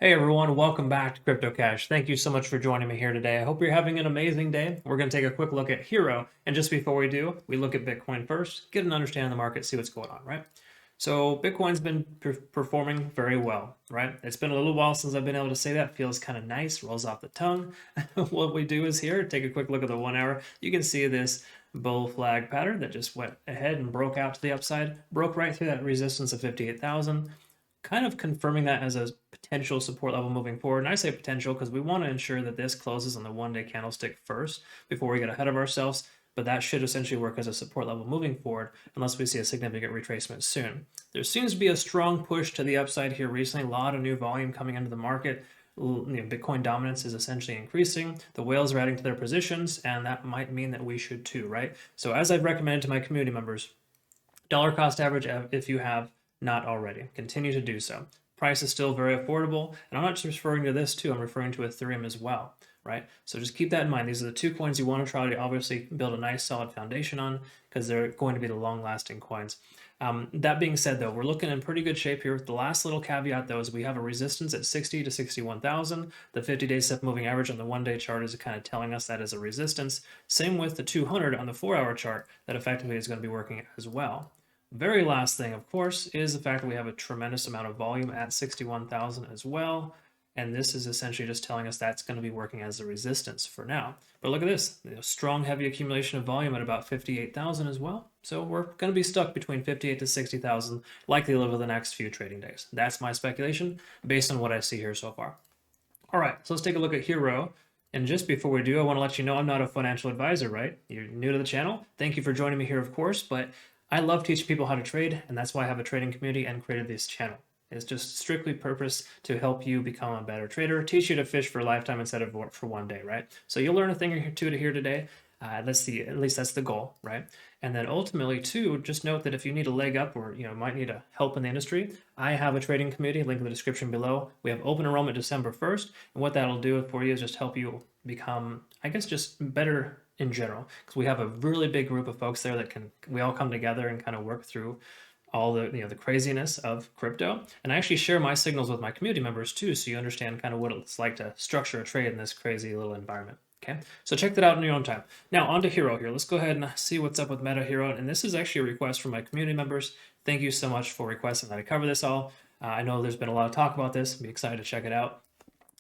Hey everyone, welcome back to CryptoCache. Thank you so much for joining me here today. I hope you're having an amazing day. We're going to take a quick look at Hero, and just before we do, we look at Bitcoin first, get an understanding of the market, see what's going on, right? So Bitcoin's been performing very well, right? It's been a little while since I've been able to say that. Feels kind of nice, rolls off the tongue. What we do is here, take a quick look at the 1 hour. You can see this bull flag pattern that just went ahead and broke out to the upside, broke right through that resistance of 58,000, kind of confirming that as a potential support level moving forward. And I say potential because we want to ensure that this closes on the 1 day candlestick first before we get ahead of ourselves. But that should essentially work as a support level moving forward unless we see a significant retracement soon. There seems to be a strong push to the upside here recently. A lot of new volume coming into the market. Bitcoin dominance is essentially increasing. The whales are adding to their positions, and that might mean that we should too, right? So as I've recommended to my community members, dollar cost average if you have not already. Continue to do so. Price is still very affordable, and I'm not just referring to this too, I'm referring to Ethereum as well, right? So just keep that in mind. These are the two coins you want to try to obviously build a nice solid foundation on because they're going to be the long-lasting coins. That being said, though, we're looking in pretty good shape here. The last little caveat, though, is we have a resistance at 60 to 61,000. The 50-day SIP moving average on the 1 day chart is kind of telling us that is a resistance. Same with the 200 on the 4 hour chart that effectively is going to be working as well. Very last thing, of course, is the fact that we have a tremendous amount of volume at 61,000 as well. And this is essentially just telling us that's going to be working as a resistance for now. But look at this, strong, heavy accumulation of volume at about 58,000 as well. So we're going to be stuck between 58 to 60,000, likely over the next few trading days. That's my speculation based on what I see here so far. All right, so let's take a look at Hero. And just before we do, I want to let you know I'm not a financial advisor, right? You're new to the channel. Thank you for joining me here, of course, but I love teaching people how to trade, and that's why I have a trading community and created this channel. It's just strictly purpose to help you become a better trader, teach you to fish for a lifetime instead of for 1 day, right? So you'll learn a thing or two to here today. At least that's the goal, right? And then ultimately, too, just note that if you need a leg up or might need a help in the industry, I have a trading community, link in the description below. We have open enrollment December 1st, and what that'll do for you is just help you become, I guess, just better in general, because we have a really big group of folks there that we all come together and kind of work through all the the craziness of crypto. And I actually share my signals with my community members too, so you understand kind of what it's like to structure a trade in this crazy little environment. Okay, so check that out in your own time. Now on to Hero here. Let's go ahead and see what's up with Metahero. And this is actually a request from my community members. Thank you so much for requesting that I cover this all. I know there's been a lot of talk about this. Be excited to check it out.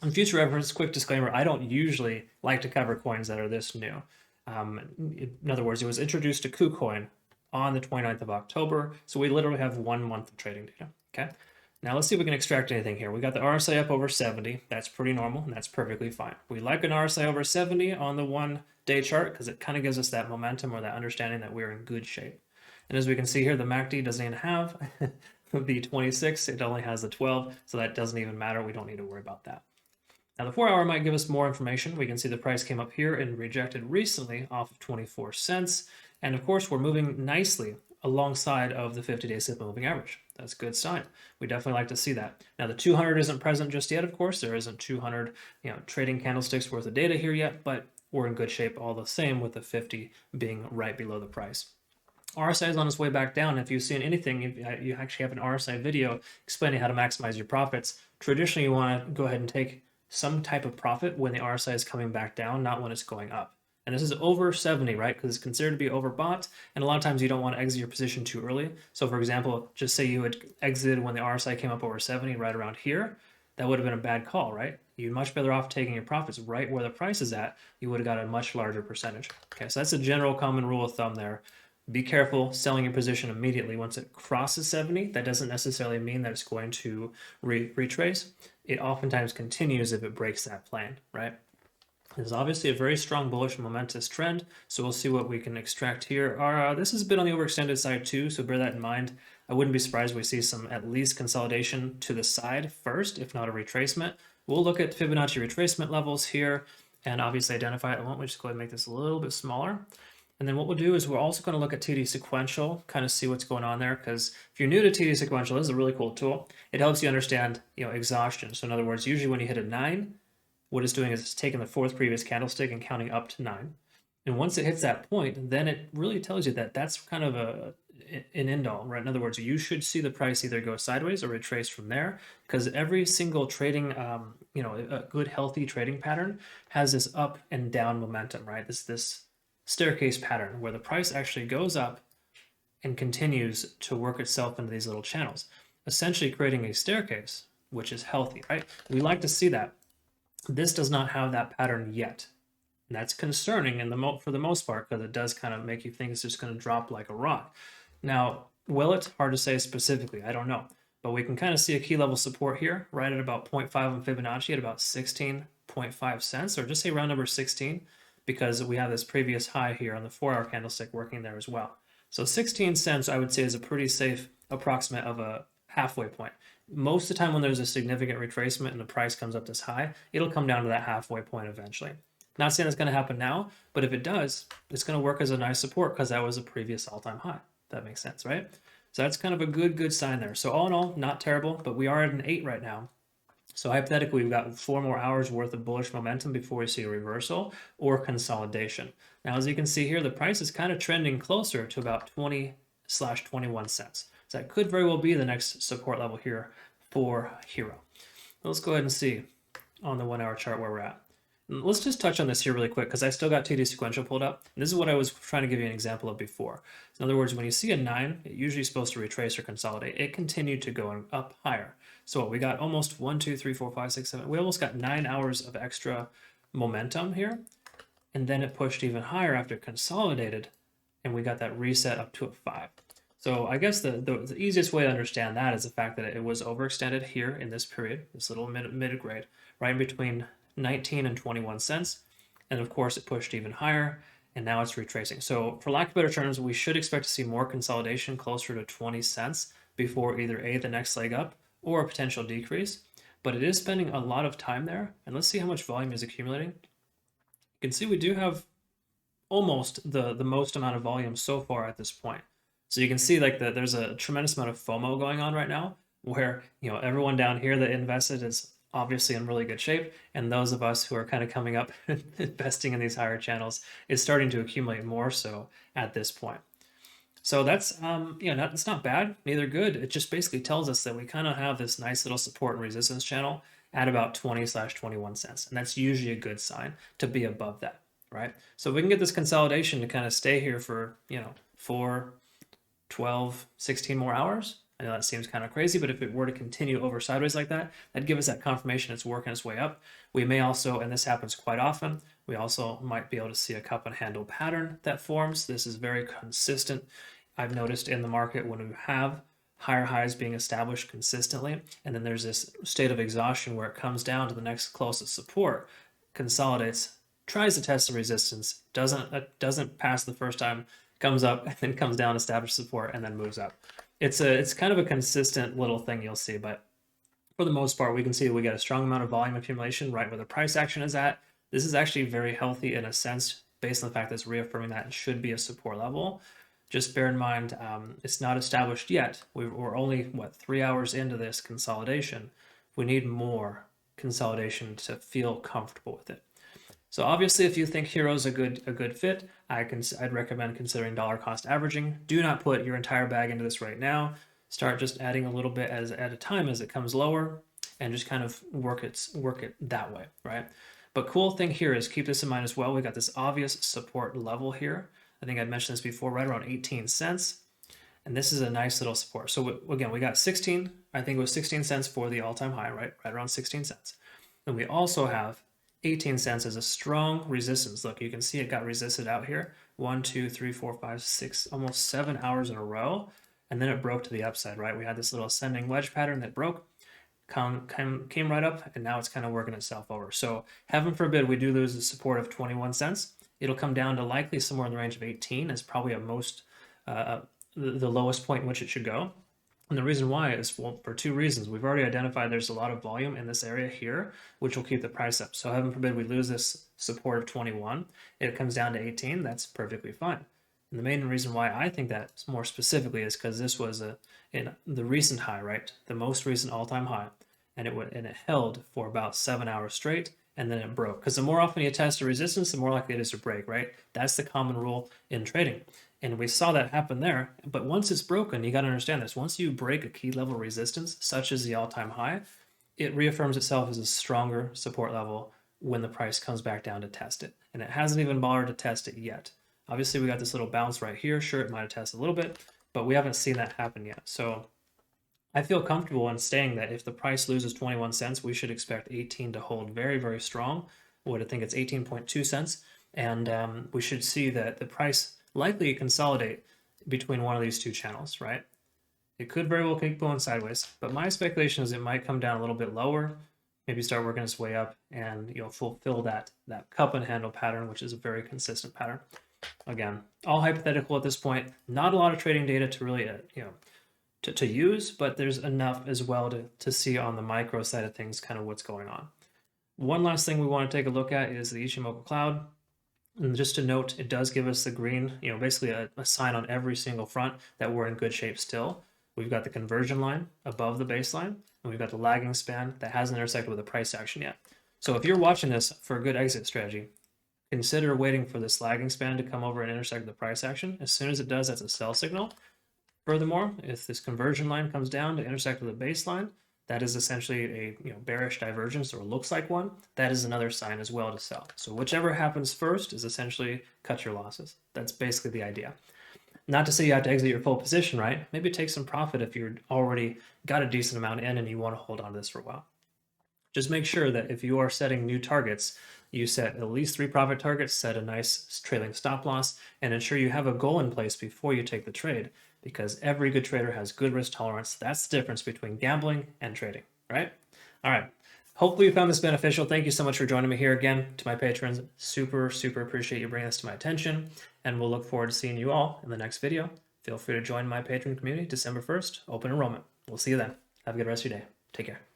In future reference, quick disclaimer, I don't usually like to cover coins that are this new. In other words, it was introduced to KuCoin on the 29th of October, so we literally have 1 month of trading data. Okay, now let's see if we can extract anything here. We got the RSI up over 70. That's pretty normal, and that's perfectly fine. We like an RSI over 70 on the 1 day chart because it kind of gives us that momentum or that understanding that we're in good shape. And as we can see here, the MACD doesn't even have the 26, it only has the 12, so that doesn't even matter. We don't need to worry about that. Now the 4 hour might give us more information. We can see the price came up here and rejected recently off of 24 cents. And of course, we're moving nicely alongside of the 50-day SIP moving average. That's a good sign. We definitely like to see that. Now the 200 isn't present just yet, of course. There isn't 200 trading candlesticks worth of data here yet, but we're in good shape all the same with the 50 being right below the price. RSI is on its way back down. If you've seen anything, you actually have an RSI video explaining how to maximize your profits. Traditionally, you want to go ahead and take some type of profit when the RSI is coming back down, not when it's going up. And this is over 70, right? Because it's considered to be overbought. And a lot of times you don't want to exit your position too early. So for example, just say you had exited when the RSI came up over 70, right around here. That would have been a bad call, right? You're much better off taking your profits right where the price is at. You would have got a much larger percentage. Okay, so that's a general common rule of thumb there. Be careful selling your position immediately once it crosses 70. That doesn't necessarily mean that it's going to retrace. It oftentimes continues if it breaks that plane, right? There's obviously a very strong bullish momentous trend, so we'll see what we can extract here. This has been on the overextended side too, so bear that in mind. I wouldn't be surprised if we see some at least consolidation to the side first, if not a retracement. We'll look at Fibonacci retracement levels here and obviously identify it. Why don't we just go ahead and make this a little bit smaller? And then what we'll do is we're also going to look at TD sequential, kind of see what's going on there. Because if you're new to TD sequential, this is a really cool tool. It helps you understand, exhaustion. So in other words, usually when you hit a 9, what it's doing is it's taking the 4th previous candlestick and counting up to 9. And once it hits that point, then it really tells you that that's kind of in indol, right? In other words, you should see the price either go sideways or retrace from there, because every single trading, a good healthy trading pattern has this up and down momentum, right? This staircase pattern where the price actually goes up and continues to work itself into these little channels, essentially creating a staircase, which is healthy, right? We like to see that. This does not have that pattern yet. And that's concerning for the most part, because it does kind of make you think it's just going to drop like a rock. Now, will it? Hard to say specifically. I don't know. But we can kind of see a key level support here, right at about 0.5 on Fibonacci at about 16.5 cents, or just say round number 16, because we have this previous high here on the 4-hour candlestick working there as well. So 16 cents, I would say, is a pretty safe approximate of a halfway point. Most of the time when there's a significant retracement and the price comes up this high, it'll come down to that halfway point eventually. Not saying it's going to happen now, but if it does, it's going to work as a nice support because that was a previous all-time high. That makes sense, right? So that's kind of a good sign there. So all in all, not terrible, but we are at an 8 right now. So hypothetically, we've got 4 more hours worth of bullish momentum before we see a reversal or consolidation. Now, as you can see here, the price is kind of trending closer to about 20/21 cents. So that could very well be the next support level here for Hero. Let's go ahead and see on the 1-hour chart where we're at. Let's just touch on this here really quick because I still got TD sequential pulled up. And this is what I was trying to give you an example of before. So in other words, when you see a 9, it usually is supposed to retrace or consolidate. It continued to go up higher. So we got almost 1, 2, 3, 4, 5, 6, 7. We almost got 9 hours of extra momentum here. And then it pushed even higher after it consolidated. And we got that reset up to a 5. So I guess the easiest way to understand that is the fact that it was overextended here in this period, this little mid-grade, right in between 19 and 21 cents. And of course, it pushed even higher, and now it's retracing. So for lack of better terms, we should expect to see more consolidation closer to 20 cents before either A, the next leg up, or a potential decrease. But it is spending a lot of time there. And let's see how much volume is accumulating. You can see we do have almost the most amount of volume so far at this point. So you can see like there's a tremendous amount of FOMO going on right now, where everyone down here that invested is obviously in really good shape, and those of us who are kind of coming up investing in these higher channels is starting to accumulate more so at this point. So that's it's not bad, neither good. It just basically tells us that we kind of have this nice little support and resistance channel at about 20/21 cents, and that's usually a good sign to be above that, right? So if we can get this consolidation to kind of stay here for 4, 12, 16 more hours. I know that seems kind of crazy, but if it were to continue over sideways like that, that'd give us that confirmation it's working its way up. We may also, and this happens quite often, we also might be able to see a cup and handle pattern that forms. This is very consistent. I've noticed in the market when we have higher highs being established consistently, and then there's this state of exhaustion where it comes down to the next closest support, consolidates, tries to test the resistance, doesn't pass the first time, comes up, and then comes down, establishes support, and then moves up. It's kind of a consistent little thing you'll see, but for the most part, we can see that we get a strong amount of volume accumulation right where the price action is at. This is actually very healthy in a sense, based on the fact that it's reaffirming that it should be a support level. Just bear in mind, it's not established yet. We're only, 3 hours into this consolidation. We need more consolidation to feel comfortable with it. So obviously, if you think Hero's a good fit, I'd recommend considering dollar cost averaging. Do not put your entire bag into this right now. Start just adding a little bit at a time as it comes lower, and just kind of work it that way, right? But cool thing here is keep this in mind as well. We got this obvious support level here. I think I'd mentioned this before, right around 18 cents. And this is a nice little support. So again, we got 16, I think it was 16 cents for the all-time high, right around 16 cents. And we also have 18 cents as a strong resistance. Look, you can see it got resisted out here. 1, 2, 3, 4, 5, 6, almost 7 hours in a row. And then it broke to the upside, right? We had this little ascending wedge pattern that broke, came right up, and now it's kind of working itself over. So heaven forbid we do lose the support of 21 cents. It'll come down to likely somewhere in the range of 18 as probably at most the lowest point in which it should go. And the reason why is, well, for 2 reasons. We've already identified there's a lot of volume in this area here, which will keep the price up. So heaven forbid we lose this support of 21. It comes down to 18. That's perfectly fine. And the main reason why I think that more specifically is because this was in the recent high, right? The most recent all-time high. And it held for about 7 hours straight, and then it broke. Because the more often you test a resistance, the more likely it is to break, right? That's the common rule in trading. And we saw that happen there. But once it's broken, you got to understand this. Once you break a key level resistance, such as the all-time high, it reaffirms itself as a stronger support level when the price comes back down to test it. And it hasn't even bothered to test it yet. Obviously, we got this little bounce right here. Sure, it might have tested a little bit, but we haven't seen that happen yet. So I feel comfortable in saying that if the price loses 21 cents, we should expect 18 to hold very, very strong. I think it's 18.2 cents. And we should see that the price likely consolidate between one of these two channels, right? It could very well keep going sideways, but my speculation is it might come down a little bit lower, maybe start working its way up and fulfill that cup and handle pattern, which is a very consistent pattern. Again, all hypothetical at this point, not a lot of trading data to really to use, but there's enough as well to see on the micro side of things kind of what's going on. One last thing we want to take a look at is the Ichimoku cloud. And just to note, it does give us the green, basically a sign on every single front that we're in good shape still. We've got the conversion line above the baseline, and we've got the lagging span that hasn't intersected with the price action yet. So if you're watching this for a good exit strategy, consider waiting for this lagging span to come over and intersect the price action. As soon as it does, that's a sell signal. Furthermore, if this conversion line comes down to intersect with the baseline, that is essentially a bearish divergence, or looks like one. That is another sign as well to sell. So whichever happens first is essentially cut your losses. That's basically the idea. Not to say you have to exit your full position, right? Maybe take some profit if you're already got a decent amount in and you want to hold on to this for a while. Just make sure that if you are setting new targets, you set at least 3 profit targets, set a nice trailing stop loss, and ensure you have a goal in place before you take the trade, because every good trader has good risk tolerance. That's the difference between gambling and trading, right? All right. Hopefully you found this beneficial. Thank you so much for joining me here again. To my patrons, super, super appreciate you bringing this to my attention, and we'll look forward to seeing you all in the next video. Feel free to join my patron community December 1st, open enrollment. We'll see you then. Have a good rest of your day. Take care.